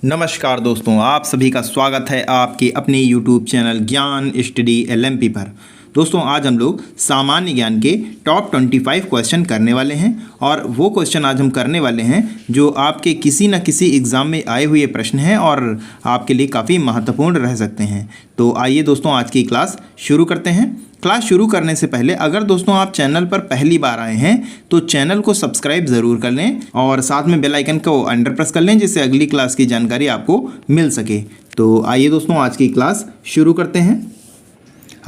नमस्कार दोस्तों, आप सभी का स्वागत है आपके अपने YouTube चैनल ज्ञान स्टडी LMP पर। दोस्तों आज हम लोग सामान्य ज्ञान के टॉप 25 क्वेश्चन करने वाले हैं और वो क्वेश्चन आज हम करने वाले हैं जो आपके किसी न किसी एग्ज़ाम में आए हुए प्रश्न हैं और आपके लिए काफ़ी महत्वपूर्ण रह सकते हैं। तो आइए दोस्तों आज की क्लास शुरू करते हैं। क्लास शुरू करने से पहले अगर दोस्तों आप चैनल पर पहली बार आए हैं तो चैनल को सब्सक्राइब ज़रूर कर लें और साथ में बेल आइकन को अंडर प्रेस कर लें जिससे अगली क्लास की जानकारी आपको मिल सके। तो आइए दोस्तों आज की क्लास शुरू करते हैं।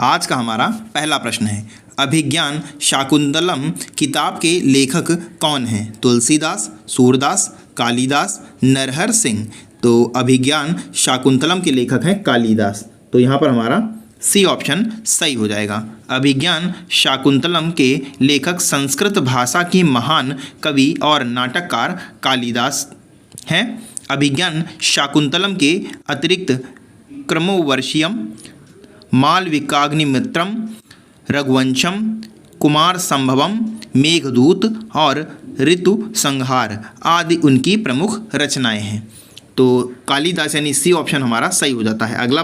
आज का हमारा पहला प्रश्न है, अभिज्ञान शाकुंतलम किताब के लेखक कौन हैं? तुलसीदास, सूरदास, कालिदास, नरहर सिंह। तो अभिज्ञान शाकुंतलम के लेखक हैं कालिदास। तो यहाँ पर हमारा सी ऑप्शन सही हो जाएगा। अभिज्ञान शाकुंतलम के लेखक संस्कृत भाषा की महान कवि और नाटककार कालिदास हैं। अभिज्ञान शाकुंतलम के अतिरिक्त क्रमोवर्षियम, मालविकाग्निमित्रम, रघुवंशम, कुमार संभवम, मेघदूत और ऋतु संहार आदि उनकी प्रमुख रचनाएं हैं। तो कालिदास यानी सी ऑप्शन हमारा सही हो जाता है। अगला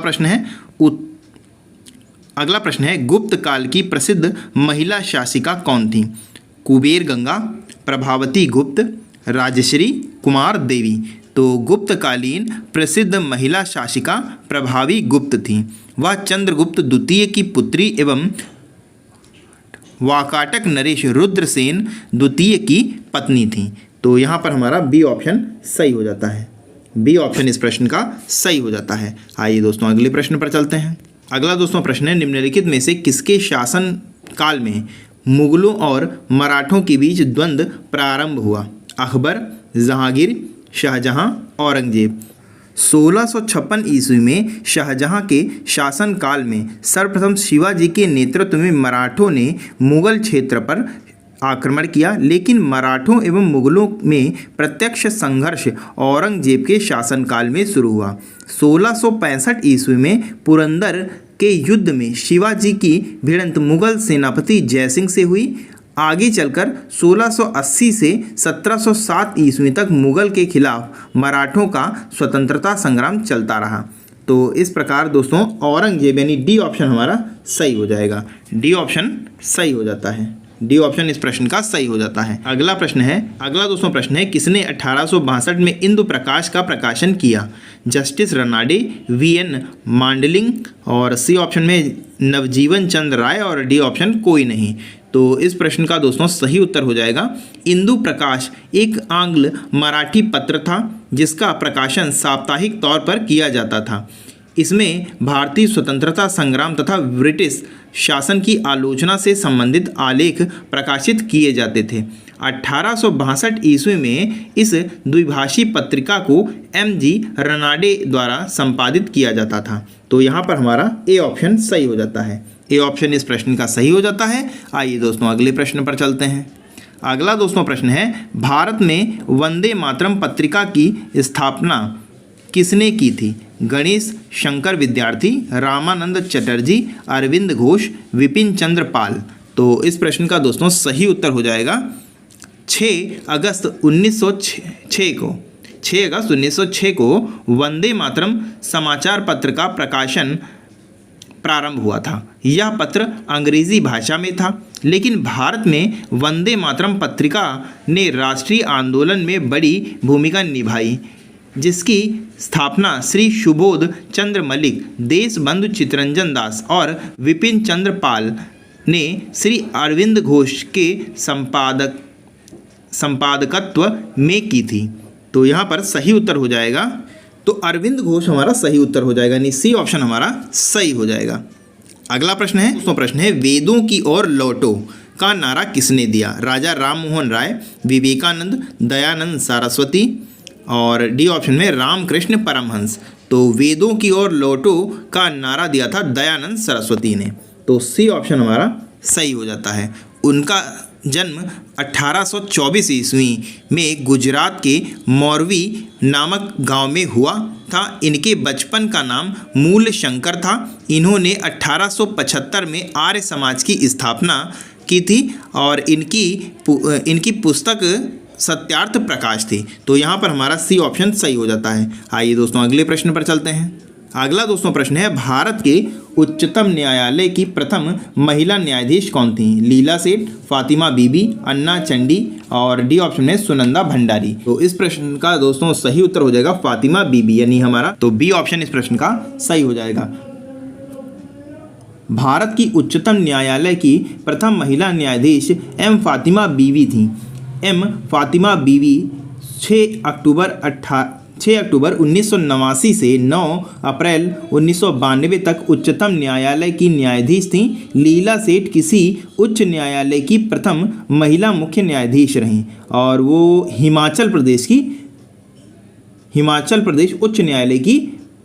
प्रश्न है गुप्त काल की प्रसिद्ध महिला शासिका कौन थी? कुबेर गंगा, प्रभावती गुप्त, राजश्री, कुमार देवी। तो गुप्तकालीन प्रसिद्ध महिला शासिका प्रभावी गुप्त थी। वह चंद्रगुप्त द्वितीय की पुत्री एवं वाकाटक नरेश रुद्रसेन द्वितीय की पत्नी थी। तो यहाँ पर हमारा बी ऑप्शन सही हो जाता है। बी ऑप्शन इस प्रश्न का सही हो जाता है। आइए दोस्तों अगले प्रश्न पर चलते हैं। अगला दोस्तों प्रश्न है, निम्नलिखित में से किसके शासन काल में मुगलों और मराठों के बीच द्वंद्व प्रारंभ हुआ? अकबर, जहांगीर, शाहजहां, औरंगजेब। 1656 ईस्वी में शाहजहां के शासन काल में सर्वप्रथम शिवाजी के नेतृत्व में मराठों ने मुगल क्षेत्र पर आक्रमण किया, लेकिन मराठों एवं मुगलों में प्रत्यक्ष संघर्ष औरंगजेब के शासनकाल में शुरू हुआ। 1665 ईस्वी में पुरंदर के युद्ध में शिवाजी की भिड़ंत मुगल सेनापति जयसिंह से हुई। आगे चलकर 1680 से 1707 ईस्वी तक मुगल के खिलाफ मराठों का स्वतंत्रता संग्राम चलता रहा। तो इस प्रकार दोस्तों औरंगजेब यानी डी ऑप्शन हमारा सही हो जाएगा। डी ऑप्शन सही हो जाता है। डी ऑप्शन इस प्रश्न का सही हो जाता है। अगला दोस्तों प्रश्न है, किसने 1862 में इंदु प्रकाश का प्रकाशन किया? जस्टिस रनाडे, VN मांडलिंग और सी ऑप्शन में नवजीवन चंद्र राय और डी ऑप्शन कोई नहीं। तो इस प्रश्न का दोस्तों सही उत्तर हो जाएगा इंदु प्रकाश एक आंग्ल मराठी पत्र था जिसका प्रकाशन साप्ताहिक तौर पर किया जाता था। इसमें भारतीय स्वतंत्रता संग्राम तथा ब्रिटिश शासन की आलोचना से संबंधित आलेख प्रकाशित किए जाते थे। 1862 ईस्वी में इस द्विभाषी पत्रिका को MG रनाडे द्वारा संपादित किया जाता था। तो यहाँ पर हमारा ए ऑप्शन सही हो जाता है। ए ऑप्शन इस प्रश्न का सही हो जाता है। आइए दोस्तों अगले प्रश्न पर चलते हैं। अगला दोस्तों प्रश्न है, भारत में वंदे मातरम पत्रिका की स्थापना किसने की थी? गणेश शंकर विद्यार्थी, रामानंद चटर्जी, अरविंद घोष, विपिन चंद्र पाल। तो इस प्रश्न का दोस्तों सही उत्तर हो जाएगा 6 अगस्त 1906 को वंदे मातरम समाचार पत्र का प्रकाशन प्रारंभ हुआ था। यह पत्र अंग्रेजी भाषा में था, लेकिन भारत में वंदे मातरम पत्रिका ने राष्ट्रीय आंदोलन में बड़ी भूमिका निभाई, जिसकी स्थापना श्री सुबोध चंद्र मलिक, देशबंधु चित्तरंजन दास और विपिन चंद्र पाल ने श्री अरविंद घोष के संपादकत्व में की थी। तो यहाँ पर सही उत्तर हो जाएगा, तो अरविंद घोष हमारा सही उत्तर हो जाएगा, यानी सी ऑप्शन हमारा सही हो जाएगा। अगला प्रश्न है वेदों की ओर लौटो का नारा किसने दिया? राजा राम मोहन राय, विवेकानंद, दयानंद सरस्वती और डी ऑप्शन में रामकृष्ण परमहंस। तो वेदों की ओर लौटो का नारा दिया था दयानंद सरस्वती ने। तो सी ऑप्शन हमारा सही हो जाता है। उनका जन्म 1824 ईस्वी में गुजरात के मोरवी नामक गांव में हुआ था। इनके बचपन का नाम मूल शंकर था। इन्होंने 1875 में आर्य समाज की स्थापना की थी और इनकी पुस्तक सत्यार्थ प्रकाश थे। तो यहाँ पर हमारा सी ऑप्शन सही हो जाता है। आइए दोस्तों अगले प्रश्न पर चलते हैं। अगला दोस्तों प्रश्न है, भारत के उच्चतम न्यायालय की प्रथम महिला न्यायाधीश कौन थी? लीला सेठ, फातिमा बीबी, अन्ना चंडी और डी ऑप्शन है सुनंदा भंडारी। तो इस प्रश्न का दोस्तों सही उत्तर हो जाएगा फातिमा बीबी, यानी हमारा तो बी ऑप्शन इस प्रश्न का सही हो जाएगा। भारत की उच्चतम न्यायालय की प्रथम महिला न्यायाधीश एम फातिमा बीबी थी। एम फातिमा बीबी 6 अक्टूबर 1989 से 9 अप्रैल 1992 तक उच्चतम न्यायालय की न्यायाधीश थीं। लीला सेठ किसी उच्च न्यायालय की प्रथम महिला मुख्य न्यायाधीश रहीं और वो हिमाचल प्रदेश उच्च न्यायालय की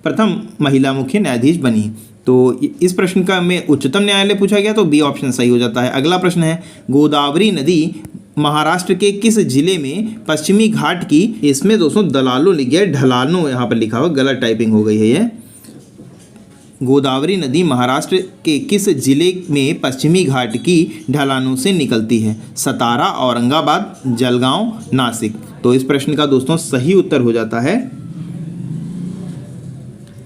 प्रथम महिला मुख्य न्यायाधीश बनी। तो इस प्रश्न का में उच्चतम न्यायालय पूछा गया तो बी ऑप्शन सही हो जाता है। अगला प्रश्न है, गोदावरी नदी महाराष्ट्र के किस जिले में पश्चिमी घाट की, इसमें दोस्तों दलालो लिख गया, ढलानो यहाँ पर लिखा हुआ, गलत टाइपिंग हो गई है ये। गोदावरी नदी महाराष्ट्र के किस जिले में पश्चिमी घाट की ढलानों से निकलती है? सतारा, औरंगाबाद, जलगांव, नासिक। तो इस प्रश्न का दोस्तों सही उत्तर हो जाता है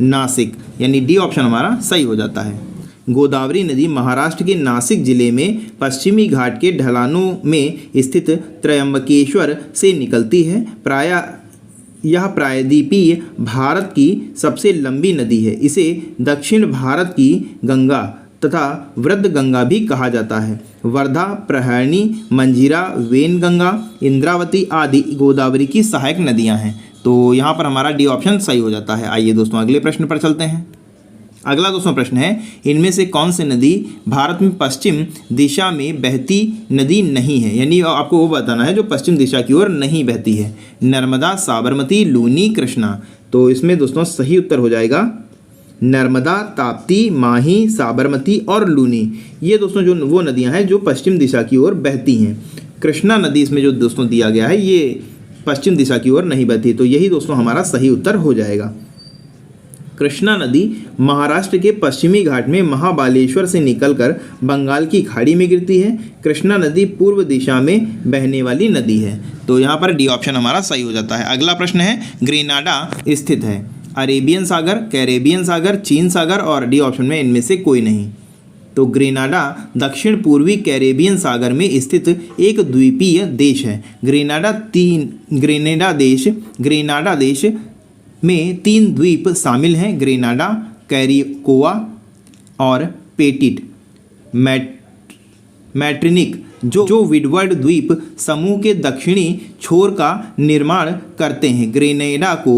नासिक, यानी डी ऑप्शन हमारा सही हो जाता है। गोदावरी नदी महाराष्ट्र के नासिक जिले में पश्चिमी घाट के ढलानों में स्थित त्र्यंबकेश्वर से निकलती है। यह प्रायद्वीपीय भारत की सबसे लंबी नदी है। इसे दक्षिण भारत की गंगा तथा वृद्ध गंगा भी कहा जाता है। वर्धा, प्रहरणी, मंजीरा, वेनगंगा, इंद्रावती आदि गोदावरी की सहायक नदियां हैं। तो यहाँ पर हमारा डी ऑप्शन सही हो जाता है। आइए दोस्तों अगले प्रश्न पर चलते हैं। अगला दोस्तों प्रश्न है, इनमें से कौन सी नदी भारत में पश्चिम दिशा में बहती नदी नहीं है? यानी आपको वो बताना है जो पश्चिम दिशा की ओर नहीं बहती है। नर्मदा, साबरमती, लूनी, कृष्णा। तो इसमें दोस्तों सही उत्तर हो जाएगा नर्मदा, ताप्ती, माही, साबरमती और लूनी। ये दोस्तों जो वो नदियाँ हैं जो पश्चिम दिशा की ओर बहती हैं। कृष्णा नदी इसमें जो दोस्तों दिया गया है ये पश्चिम दिशा की ओर नहीं बहती। तो यही दोस्तों हमारा सही उत्तर हो जाएगा। कृष्णा नदी महाराष्ट्र के पश्चिमी घाट में महाबालेश्वर से निकलकर बंगाल की खाड़ी में गिरती है। कृष्णा नदी पूर्व दिशा में बहने वाली नदी है। तो यहाँ पर डी ऑप्शन हमारा सही हो जाता है। अगला प्रश्न है, ग्रेनाडा स्थित है? अरेबियन सागर, कैरेबियन सागर, चीन सागर और डी ऑप्शन में इनमें से कोई नहीं। तो ग्रेनाडा दक्षिण पूर्वी कैरेबियन सागर में स्थित एक द्वीपीय देश है। ग्रेनाडा देश में 3 द्वीप शामिल हैं, ग्रेनाडा, कैरिकोआ और पेटिट मैट्रिनिक, जो विडवर्ड द्वीप समूह के दक्षिणी छोर का निर्माण करते हैं। ग्रेनेडा को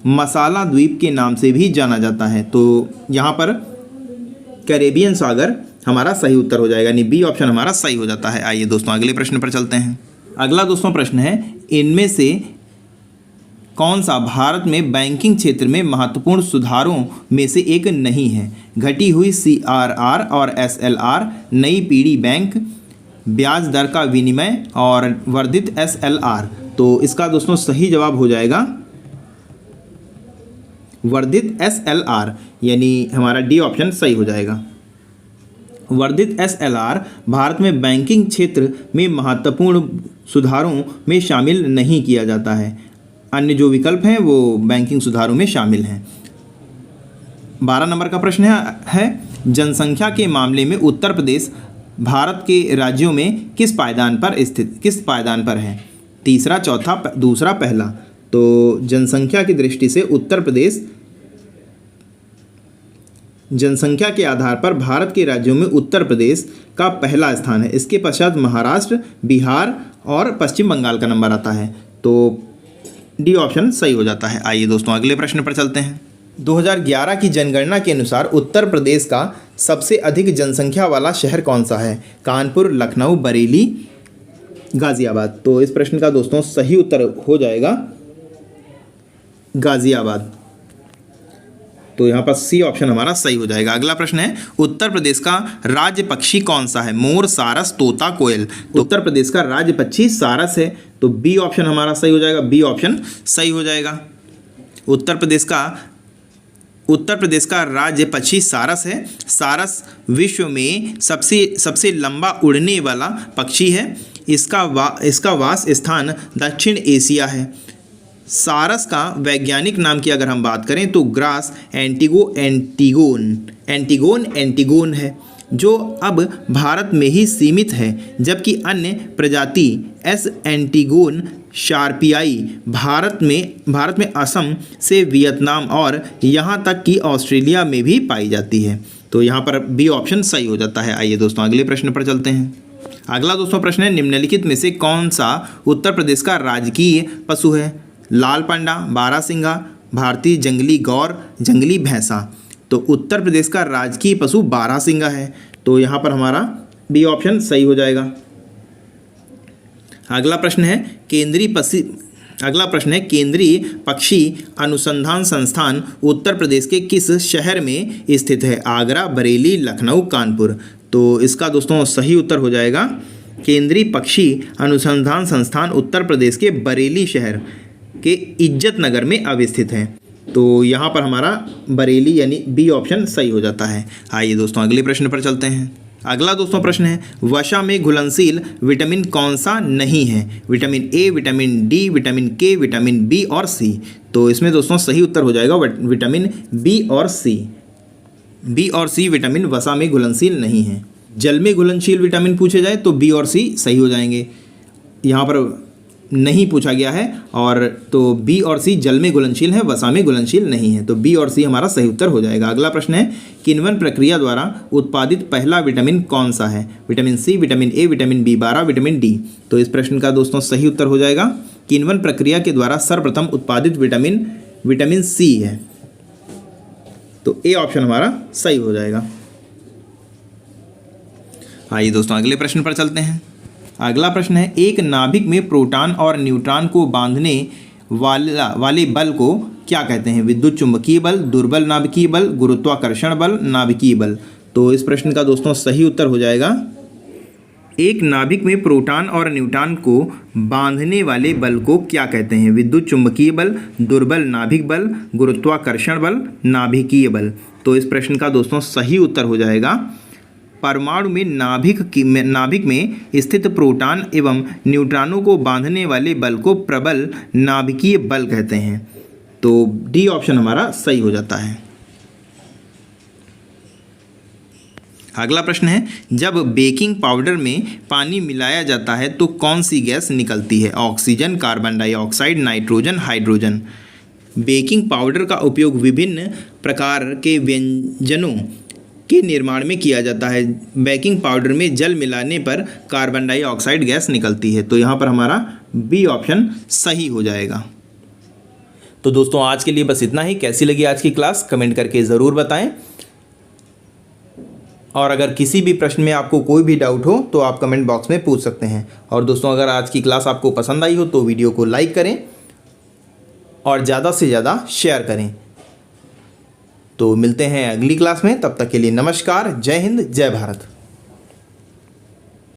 मसाला द्वीप के नाम से भी जाना जाता है। तो यहाँ पर कैरेबियन सागर हमारा सही उत्तर हो जाएगा, यानी बी ऑप्शन हमारा सही हो जाता है। आइए दोस्तों अगले प्रश्न पर चलते हैं। अगला दोस्तों प्रश्न है, इनमें से कौन सा भारत में बैंकिंग क्षेत्र में महत्वपूर्ण सुधारों में से एक नहीं है? घटी हुई CRR और SLR, नई पीढ़ी बैंक, ब्याज दर का विनिमय और वर्धित SLR। तो इसका दोस्तों सही जवाब हो जाएगा वर्धित SLR, यानी हमारा डी ऑप्शन सही हो जाएगा। वर्धित SLR भारत में बैंकिंग क्षेत्र में महत्वपूर्ण सुधारों में शामिल नहीं किया जाता है। अन्य जो विकल्प हैं वो बैंकिंग सुधारों में शामिल हैं। 12 नंबर का प्रश्न है जनसंख्या के मामले में उत्तर प्रदेश भारत के राज्यों में किस पायदान पर है? तीसरा, चौथा, दूसरा, पहला। तो जनसंख्या की दृष्टि से उत्तर प्रदेश जनसंख्या के आधार पर भारत के राज्यों में उत्तर प्रदेश का पहला स्थान है। इसके पश्चात महाराष्ट्र, बिहार और पश्चिम बंगाल का नंबर आता है। तो डी ऑप्शन सही हो जाता है। आइए दोस्तों अगले प्रश्न पर चलते हैं। 2011 की जनगणना के अनुसार उत्तर प्रदेश का सबसे अधिक जनसंख्या वाला शहर कौन सा है? कानपुर, लखनऊ, बरेली, गाजियाबाद। तो इस प्रश्न का दोस्तों सही उत्तर हो जाएगा गाजियाबाद। तो यहाँ पर सी ऑप्शन हमारा सही हो जाएगा। अगला प्रश्न है, उत्तर प्रदेश का राज्य पक्षी कौन सा है? मोर, सारस, तोता, कोयल। तो उत्तर प्रदेश का राज्य पक्षी सारस है। तो बी ऑप्शन हमारा सही हो जाएगा, बी ऑप्शन सही हो जाएगा। उत्तर प्रदेश का राज्य पक्षी सारस है। सारस विश्व में सबसे लंबा उड़ने वाला पक्षी है। इसका वास स्थान दक्षिण एशिया है। सारस का वैज्ञानिक नाम की अगर हम बात करें तो ग्रास एंटीगोन है, जो अब भारत में ही सीमित है, जबकि अन्य प्रजाति एस एंटीगोन शार्पियाई भारत में असम से वियतनाम और यहाँ तक कि ऑस्ट्रेलिया में भी पाई जाती है। तो यहाँ पर बी ऑप्शन सही हो जाता है। आइए दोस्तों अगले प्रश्न पर चलते हैं। अगला दोस्तों प्रश्न है, निम्नलिखित में से कौन सा उत्तर प्रदेश का राजकीय पशु है? लाल पांडा, बारहसिंगा, भारतीय जंगली गौर, जंगली भैंसा। तो उत्तर प्रदेश का राजकीय पशु बारहसिंगा है। तो यहाँ पर हमारा बी ऑप्शन सही हो जाएगा। अगला प्रश्न है, केंद्रीय पक्षी अनुसंधान संस्थान उत्तर प्रदेश के किस शहर में स्थित है? आगरा, बरेली, लखनऊ, कानपुर। तो इसका दोस्तों सही उत्तर हो जाएगा केंद्रीय पक्षी अनुसंधान संस्थान उत्तर प्रदेश के बरेली शहर के इज्जत नगर में अवस्थित है। तो यहाँ पर हमारा बरेली यानी बी ऑप्शन सही हो जाता है। आइए दोस्तों अगले प्रश्न पर चलते हैं। अगला दोस्तों प्रश्न है, वसा में घुलनशील विटामिन कौन सा नहीं है? Vitamin A, vitamin D, vitamin के, विटामिन बी और सी। तो इसमें दोस्तों सही उत्तर हो जाएगा विटामिन बी और सी। बी और सी विटामिन वसा में घुलनशील नहीं है। जल में घुलनशील विटामिन पूछे जाए तो बी और सी सही हो जाएंगे। यहाँ पर नहीं पूछा गया है, और तो बी और सी जल में घुलनशील है, वसा में घुलनशील नहीं है। तो बी और सी हमारा सही उत्तर हो जाएगा। अगला प्रश्न है, किण्वन प्रक्रिया द्वारा उत्पादित पहला विटामिन कौन सा है? Vitamin C, vitamin A, vitamin बी12, विटामिन डी। तो इस प्रश्न का दोस्तों सही उत्तर हो जाएगा किण्वन प्रक्रिया के द्वारा सर्वप्रथम उत्पादित विटामिन सी है। तो ए ऑप्शन हमारा सही हो जाएगा। आइए दोस्तों अगले प्रश्न पर चलते हैं। अगला प्रश्न है, एक नाभिक में प्रोटॉन और न्यूट्रॉन को बांधने वाले बल को क्या कहते हैं? विद्युत चुंबकीय बल, दुर्बल नाभिकीय बल, गुरुत्वाकर्षण बल, नाभिकीय बल। तो इस प्रश्न का दोस्तों सही उत्तर हो जाएगा, एक नाभिक में प्रोटॉन और न्यूट्रॉन को बांधने वाले बल को क्या कहते हैं? विद्युत चुंबकीय बल, दुर्बल नाभिक बल, गुरुत्वाकर्षण बल, नाभिकीय बल। तो इस प्रश्न का दोस्तों सही उत्तर हो जाएगा, परमाणु में नाभिक में स्थित प्रोटॉन एवं न्यूट्रॉनों को बांधने वाले बल को प्रबल नाभिकीय बल कहते हैं। तो डी ऑप्शन हमारा सही हो जाता है। अगला प्रश्न है, जब बेकिंग पाउडर में पानी मिलाया जाता है तो कौन सी गैस निकलती है? Oxygen, carbon dioxide, nitrogen, hydrogen. Baking powder का उपयोग विभिन्न प्रकार के व्यंजनों के निर्माण में किया जाता है। बेकिंग पाउडर में जल मिलाने पर कार्बन डाइऑक्साइड गैस निकलती है। तो यहाँ पर हमारा बी ऑप्शन सही हो जाएगा। तो दोस्तों आज के लिए बस इतना ही। कैसी लगी आज की क्लास कमेंट करके ज़रूर बताएं, और अगर किसी भी प्रश्न में आपको कोई भी डाउट हो तो आप कमेंट बॉक्स में पूछ सकते हैं। और दोस्तों अगर आज की क्लास आपको पसंद आई हो तो वीडियो को लाइक करें और ज़्यादा से ज़्यादा शेयर करें। तो मिलते हैं अगली क्लास में, तब तक के लिए नमस्कार, जय हिंद, जय भारत।